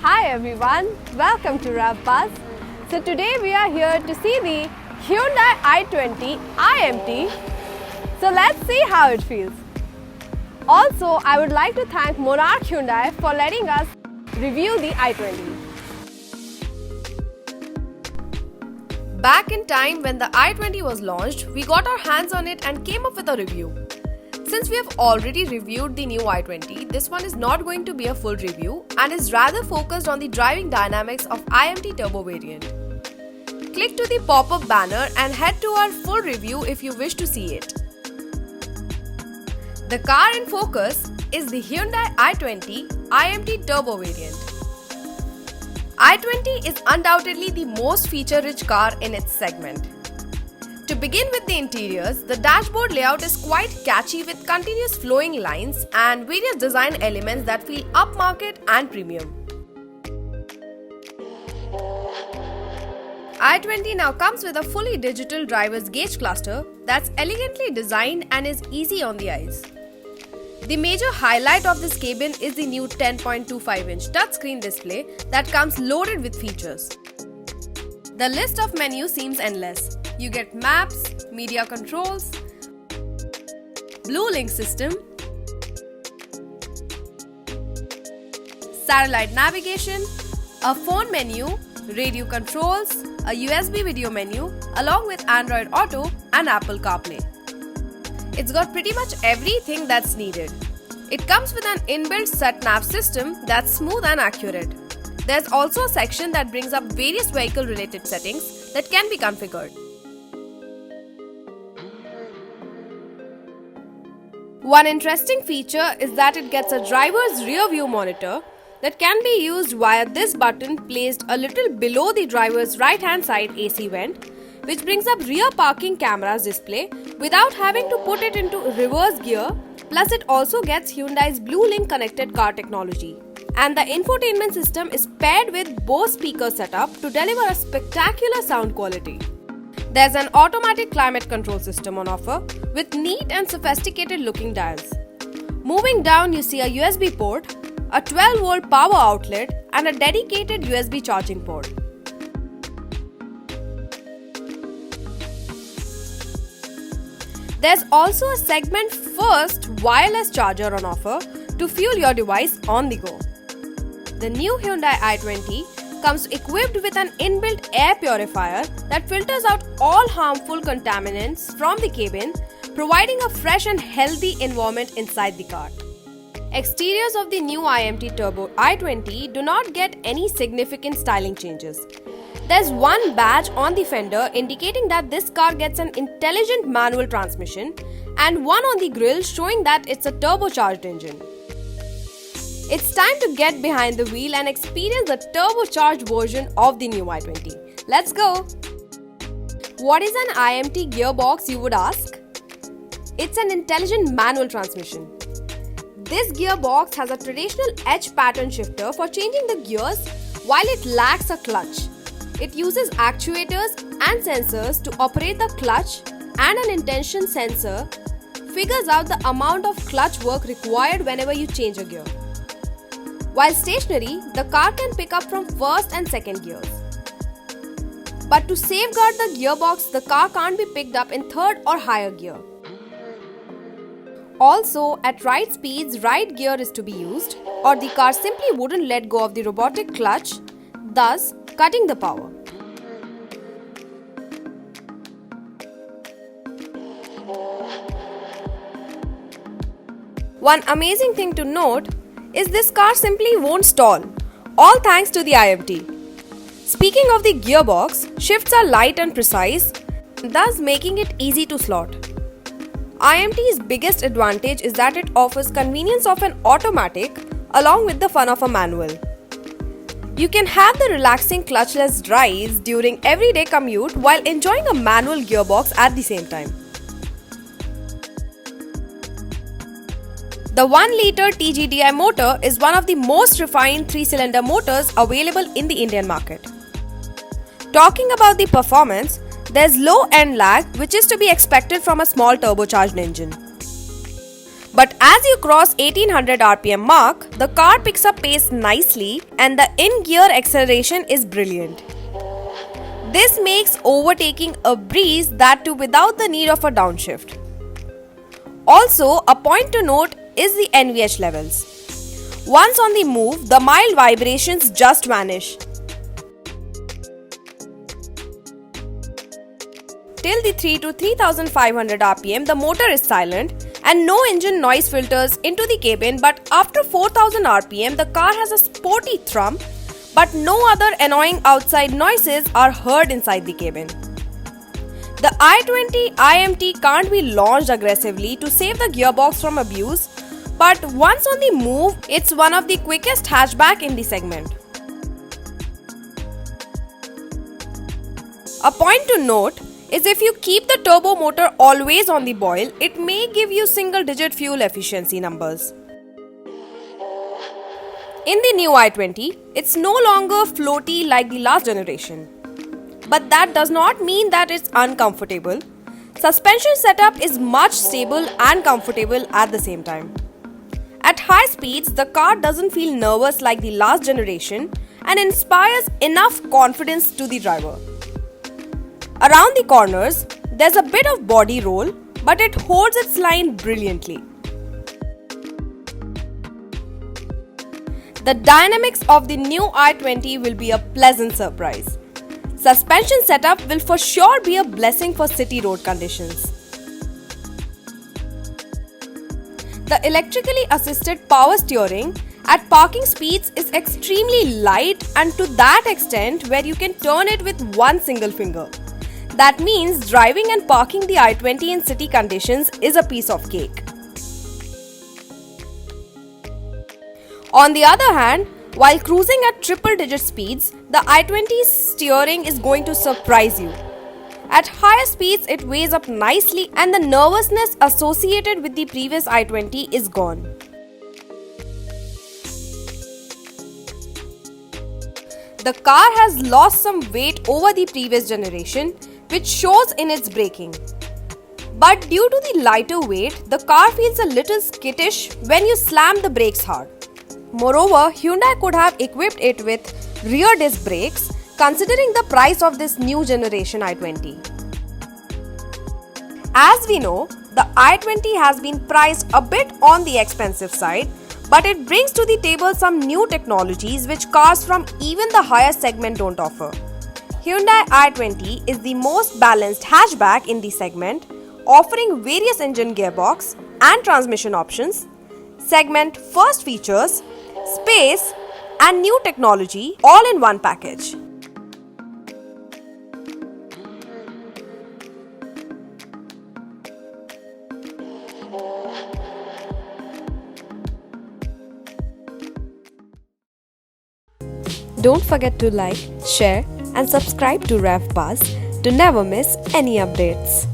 Hi everyone, welcome to RevBuzz. So today we are here to see the Hyundai i20 IMT. So let's see how it feels. Also, I would like to thank Monarch Hyundai for letting us review the i20. Back in time when the i20 was launched, we got our hands on it and came up with a review. Since we have already reviewed the new i20, this one is not going to be a full review and is rather focused on the driving dynamics of IMT Turbo variant. Click to the pop-up banner and head to our full review if you wish to see it. The car in focus is the Hyundai i20 IMT Turbo variant. i20 is undoubtedly the most feature-rich car in its segment. To begin with the interiors, the dashboard layout is quite catchy with continuous flowing lines and various design elements that feel upmarket and premium. i20 now comes with a fully digital driver's gauge cluster that's elegantly designed and is easy on the eyes. The major highlight of this cabin is the new 10.25-inch touchscreen display that comes loaded with features. The list of menus seems endless. You get maps, media controls, Blue Link system, satellite navigation, a phone menu, radio controls, a USB video menu, along with Android Auto and Apple CarPlay. It's got pretty much everything that's needed. It comes with an inbuilt sat-nav system that's smooth and accurate. There's also a section that brings up various vehicle-related settings that can be configured. One interesting feature is that it gets a driver's rear view monitor that can be used via this button placed a little below the driver's right-hand side AC vent, which brings up rear parking cameras display without having to put it into reverse gear. Plus, it also gets Hyundai's Blue Link connected car technology. And the infotainment system is paired with Bose speaker setup to deliver a spectacular sound quality. There's an automatic climate control system on offer with neat and sophisticated looking dials. Moving down, you see a USB port, a 12-volt power outlet, and a dedicated USB charging port. There's also a segment-first wireless charger on offer to fuel your device on the go. The new Hyundai i20 comes equipped with an inbuilt air purifier that filters out all harmful contaminants from the cabin, providing a fresh and healthy environment inside the car. Exteriors of the new IMT Turbo i20 do not get any significant styling changes. There's one badge on the fender indicating that this car gets an intelligent manual transmission and one on the grille showing that it's a turbocharged engine. It's time to get behind the wheel and experience the turbocharged version of the new i20. Let's go! What is an IMT gearbox, you would ask? It's an intelligent manual transmission. This gearbox has a traditional H pattern shifter for changing the gears while it lacks a clutch. It uses actuators and sensors to operate the clutch, and an intention sensor figures out the amount of clutch work required whenever you change a gear. While stationary, the car can pick up from first and second gears. But to safeguard the gearbox, the car can't be picked up in third or higher gear. Also, at right speeds, right gear is to be used, or the car simply wouldn't let go of the robotic clutch, thus cutting the power. One amazing thing to note is this car simply won't stall, all thanks to the IMT. Speaking of the gearbox, shifts are light and precise, thus making it easy to slot. IMT's biggest advantage is that it offers convenience of an automatic along with the fun of a manual. You can have the relaxing clutchless drives during everyday commute while enjoying a manual gearbox at the same time. The 1-liter TGDI motor is one of the most refined 3-cylinder motors available in the Indian market. Talking about the performance, there's low end lag which is to be expected from a small turbocharged engine. But as you cross 1800 rpm mark, the car picks up pace nicely and the in-gear acceleration is brilliant. This makes overtaking a breeze, that too without the need of a downshift. Also, a point to note is the NVH levels. Once on the move, the mild vibrations just vanish. Till the 3 to 3500 rpm, the motor is silent and no engine noise filters into the cabin, but after 4000 rpm, the car has a sporty thrum, but no other annoying outside noises are heard inside the cabin. The i20 IMT can't be launched aggressively to save the gearbox from abuse, but once on the move, it's one of the quickest hatchback in the segment. A point to note is if you keep the turbo motor always on the boil, it may give you single-digit fuel efficiency numbers. In the new i20, it's no longer floaty like the last generation. But that does not mean that it's uncomfortable. Suspension setup is much stable and comfortable at the same time. At high speeds, the car doesn't feel nervous like the last generation and inspires enough confidence to the driver. Around the corners, there's a bit of body roll, but it holds its line brilliantly. The dynamics of the new i20 will be a pleasant surprise. Suspension setup will for sure be a blessing for city road conditions. The electrically assisted power steering at parking speeds is extremely light, and to that extent where you can turn it with one single finger. That means driving and parking the i20 in city conditions is a piece of cake. On the other hand, while cruising at triple-digit speeds, the i20's steering is going to surprise you. At higher speeds, it weighs up nicely and the nervousness associated with the previous i20 is gone. The car has lost some weight over the previous generation, which shows in its braking. But due to the lighter weight, the car feels a little skittish when you slam the brakes hard. Moreover, Hyundai could have equipped it with rear disc brakes, considering the price of this new generation i20. As we know, the i20 has been priced a bit on the expensive side, but it brings to the table some new technologies which cars from even the higher segment don't offer. Hyundai i20 is the most balanced hatchback in the segment, offering various engine gearbox and transmission options, segment first features, space and new technology all in one package. Don't forget to like, share and subscribe to RevBuzz to never miss any updates.